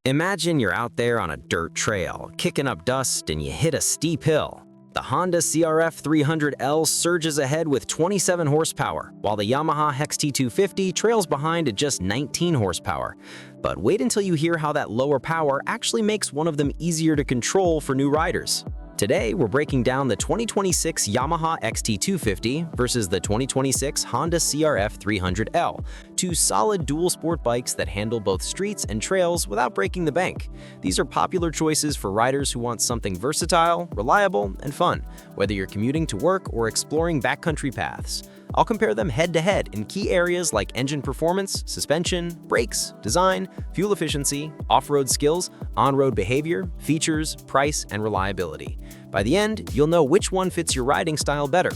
Imagine you're out there on a dirt trail, kicking up dust, and you hit a steep hill. The Honda CRF300L surges ahead with 27 horsepower, while the Yamaha XT250 trails behind at just 19 horsepower. But wait until you hear how that lower power actually makes one of them easier to control for new riders. Today, we're breaking down the 2026 Yamaha XT250 versus the 2026 Honda CRF300L, two solid dual sport bikes that handle both streets and trails without breaking the bank. These are popular choices for riders who want something versatile, reliable, and fun, whether you're commuting to work or exploring backcountry paths. I'll compare them head-to-head in key areas like engine performance, suspension, brakes, design, fuel efficiency, off-road skills, on-road behavior, features, price, and reliability. By the end, you'll know which one fits your riding style better.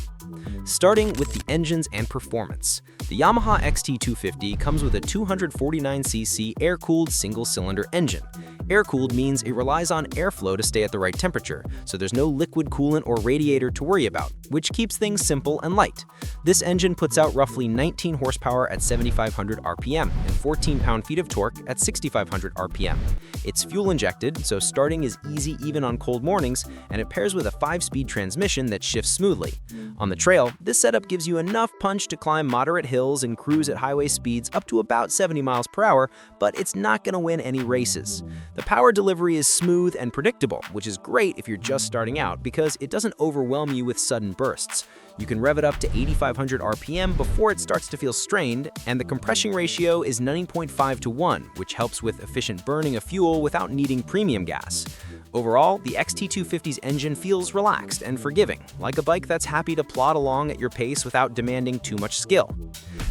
Starting with the engines and performance. The Yamaha XT250 comes with a 249cc air-cooled single-cylinder engine. Air-cooled means it relies on airflow to stay at the right temperature, so there's no liquid coolant or radiator to worry about, which keeps things simple and light. This engine puts out roughly 19 horsepower at 7,500 RPM and 14 pound-feet of torque at 6,500 RPM. It's fuel-injected, so starting is easy even on cold mornings, and it pairs with a 5-speed transmission that shifts smoothly. On the trail, this setup gives you enough punch to climb moderate hills and cruise at highway speeds up to about 70 miles per hour, but it's not going to win any races. The power delivery is smooth and predictable, which is great if you're just starting out because it doesn't overwhelm you with sudden bursts. You can rev it up to 8,500 RPM before it starts to feel strained, and the compression ratio is 9.5 to 1, which helps with efficient burning of fuel without needing premium gas. Overall, the XT250's engine feels relaxed and forgiving, like a bike that's happy to plod along at your pace without demanding too much skill.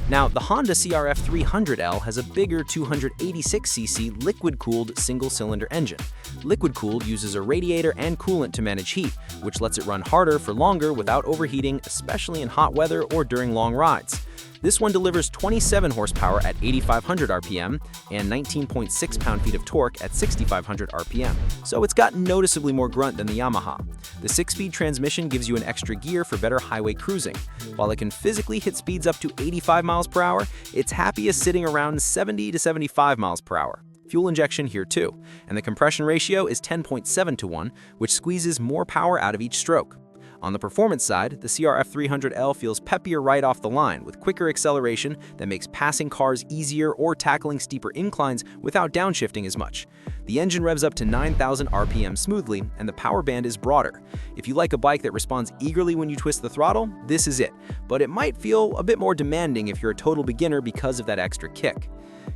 Now, the Honda CRF300L has a bigger 286cc liquid-cooled single-cylinder engine. Liquid-cooled uses a radiator and coolant to manage heat, which lets it run harder for longer without overheating, especially in hot weather or during long rides. This one delivers 27 horsepower at 8,500 RPM and 19.6 pound-feet of torque at 6,500 RPM, so it's got noticeably more grunt than the Yamaha. The 6-speed transmission gives you an extra gear for better highway cruising. While it can physically hit speeds up to 85 miles per hour, it's happiest sitting around 70 to 75 miles per hour. Fuel injection here too, and the compression ratio is 10.7 to 1, which squeezes more power out of each stroke. On the performance side, the CRF300L feels peppier right off the line, with quicker acceleration that makes passing cars easier or tackling steeper inclines without downshifting as much. The engine revs up to 9,000 RPM smoothly, and the power band is broader. If you like a bike that responds eagerly when you twist the throttle, this is it, but it might feel a bit more demanding if you're a total beginner because of that extra kick.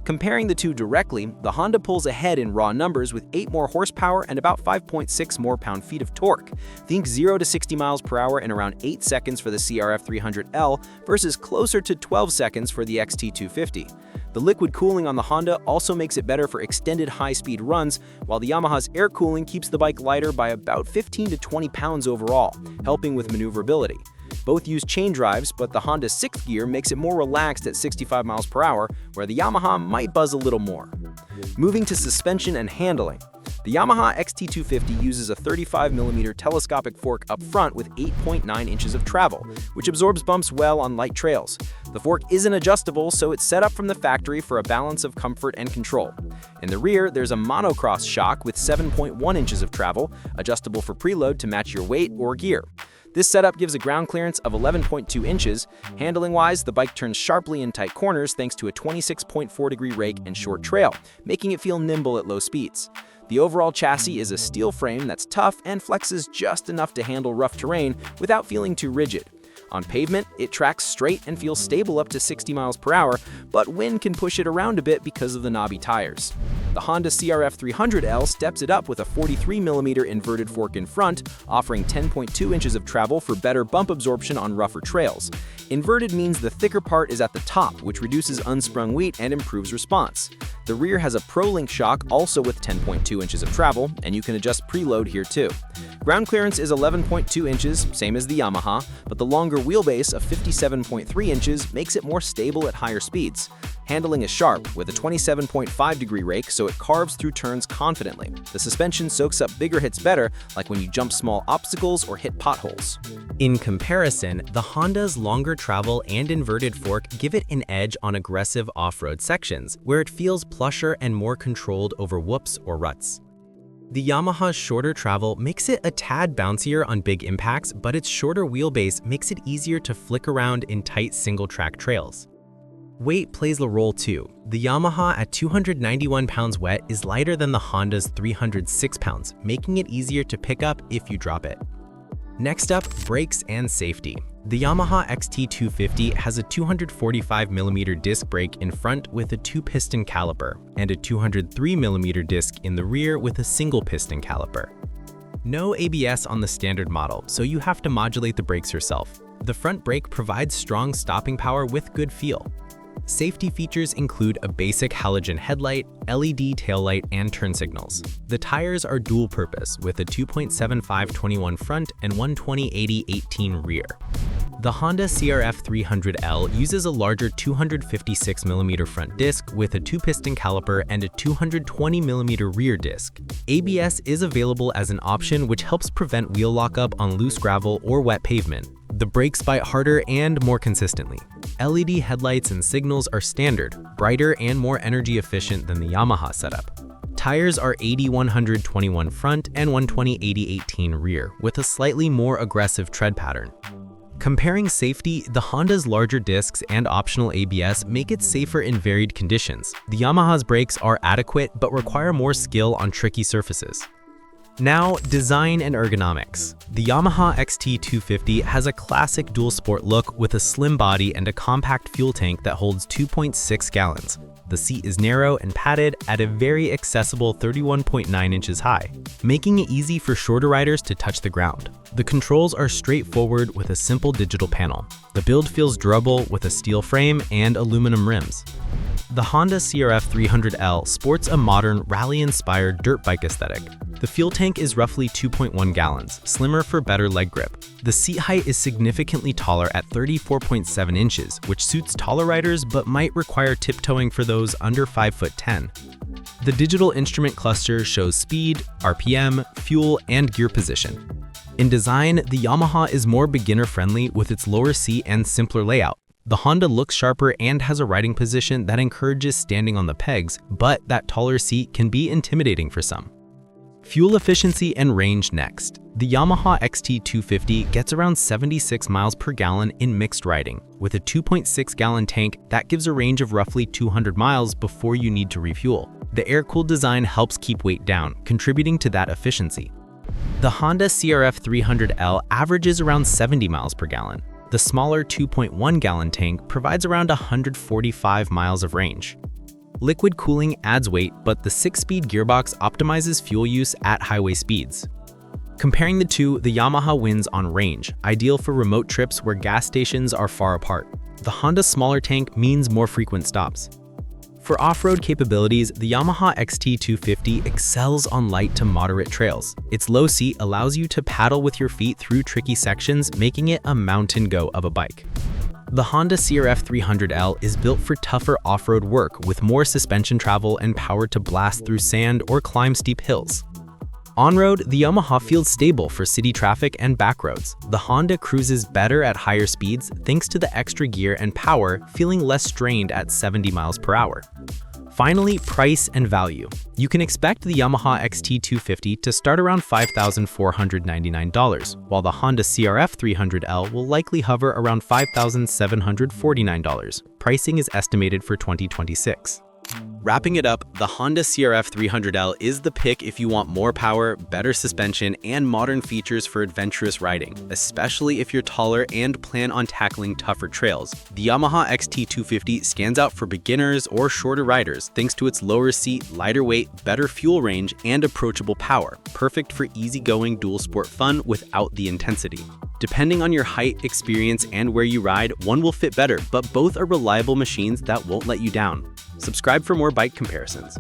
Comparing the two directly, the Honda pulls ahead in raw numbers with 8 more horsepower and about 5.6 more pound-feet of torque. Think 0 to 60 miles per hour in around 8 seconds for the CRF300L versus closer to 12 seconds for the XT250. The liquid cooling on the Honda also makes it better for extended high-speed runs, while the Yamaha's air cooling keeps the bike lighter by about 15 to 20 pounds overall, helping with maneuverability. Both use chain drives, but the Honda 6th gear makes it more relaxed at 65 miles per hour, where the Yamaha might buzz a little more. Moving to suspension and handling. The Yamaha XT250 uses a 35mm telescopic fork up front with 8.9 inches of travel, which absorbs bumps well on light trails. The fork isn't adjustable, so it's set up from the factory for a balance of comfort and control. In the rear, there's a monocross shock with 7.1 inches of travel, adjustable for preload to match your weight or gear. This setup gives a ground clearance of 11.2 inches. Handling-wise, the bike turns sharply in tight corners thanks to a 26.4-degree rake and short trail, making it feel nimble at low speeds. The overall chassis is a steel frame that's tough and flexes just enough to handle rough terrain without feeling too rigid. On pavement, it tracks straight and feels stable up to 60 miles per hour, but wind can push it around a bit because of the knobby tires. The Honda CRF300L steps it up with a 43mm inverted fork in front, offering 10.2 inches of travel for better bump absorption on rougher trails. Inverted means the thicker part is at the top, which reduces unsprung weight and improves response. The rear has a Pro-Link shock also with 10.2 inches of travel, and you can adjust preload here too. Ground clearance is 11.2 inches, same as the Yamaha, but the longer wheelbase of 57.3 inches makes it more stable at higher speeds. Handling is sharp, with a 27.5-degree rake, so it carves through turns confidently. The suspension soaks up bigger hits better, like when you jump small obstacles or hit potholes. In comparison, the Honda's longer travel and inverted fork give it an edge on aggressive off-road sections, where it feels plusher and more controlled over whoops or ruts. The Yamaha's shorter travel makes it a tad bouncier on big impacts, but its shorter wheelbase makes it easier to flick around in tight single-track trails. Weight plays a role too. The Yamaha at 291 pounds wet is lighter than the Honda's 306 pounds, making it easier to pick up if you drop it. Next up, brakes and safety. The Yamaha XT250 has a 245mm disc brake in front with a 2-piston caliper, and a 203mm disc in the rear with a single-piston caliper. No ABS on the standard model, so you have to modulate the brakes yourself. The front brake provides strong stopping power with good feel. Safety features include a basic halogen headlight, LED taillight, and turn signals. The tires are dual-purpose with a 2.75/21 front and 120/80/18 rear. The Honda CRF300L uses a larger 256mm front disc with a 2-piston caliper and a 220mm rear disc. ABS is available as an option, which helps prevent wheel lockup on loose gravel or wet pavement. The brakes bite harder and more consistently. LED headlights and signals are standard, brighter and more energy efficient than the Yamaha setup. Tires are 80/121 front and 120/80/18 rear, with a slightly more aggressive tread pattern. Comparing safety, the Honda's larger discs and optional ABS make it safer in varied conditions. The Yamaha's brakes are adequate but require more skill on tricky surfaces. Now, design and ergonomics. The Yamaha XT250 has a classic dual sport look with a slim body and a compact fuel tank that holds 2.6 gallons. The seat is narrow and padded at a very accessible 31.9 inches high, making it easy for shorter riders to touch the ground. The controls are straightforward with a simple digital panel. The build feels durable with a steel frame and aluminum rims. The Honda CRF300L sports a modern, rally-inspired dirt bike aesthetic. The fuel tank is roughly 2.1 gallons, slimmer for better leg grip. The seat height is significantly taller at 34.7 inches, which suits taller riders but might require tiptoeing for those under 5'10". The digital instrument cluster shows speed, RPM, fuel, and gear position. In design, the Yamaha is more beginner-friendly with its lower seat and simpler layout. The Honda looks sharper and has a riding position that encourages standing on the pegs, but that taller seat can be intimidating for some. Fuel efficiency and range next. The Yamaha XT250 gets around 76 miles per gallon in mixed riding. With a 2.6-gallon tank, that gives a range of roughly 200 miles before you need to refuel. The air-cooled design helps keep weight down, contributing to that efficiency. The Honda CRF300L averages around 70 miles per gallon. The smaller 2.1-gallon tank provides around 145 miles of range. Liquid cooling adds weight, but the 6-speed gearbox optimizes fuel use at highway speeds. Comparing the two, the Yamaha wins on range, ideal for remote trips where gas stations are far apart. The Honda's smaller tank means more frequent stops. For off-road capabilities, the Yamaha XT250 excels on light to moderate trails. Its low seat allows you to paddle with your feet through tricky sections, making it a mountain go of a bike. The Honda CRF300L is built for tougher off-road work with more suspension travel and power to blast through sand or climb steep hills. On-road, the Yamaha feels stable for city traffic and back roads. The Honda cruises better at higher speeds thanks to the extra gear and power, feeling less strained at 70 miles per hour. Finally, price and value. You can expect the Yamaha XT250 to start around $5,499, while the Honda CRF300L will likely hover around $5,749. Pricing is estimated for 2026. Wrapping it up, the Honda CRF300L is the pick if you want more power, better suspension, and modern features for adventurous riding, especially if you're taller and plan on tackling tougher trails. The Yamaha XT250 stands out for beginners or shorter riders thanks to its lower seat, lighter weight, better fuel range, and approachable power, perfect for easygoing dual sport fun without the intensity. Depending on your height, experience, and where you ride, one will fit better, but both are reliable machines that won't let you down. Subscribe for more bike comparisons.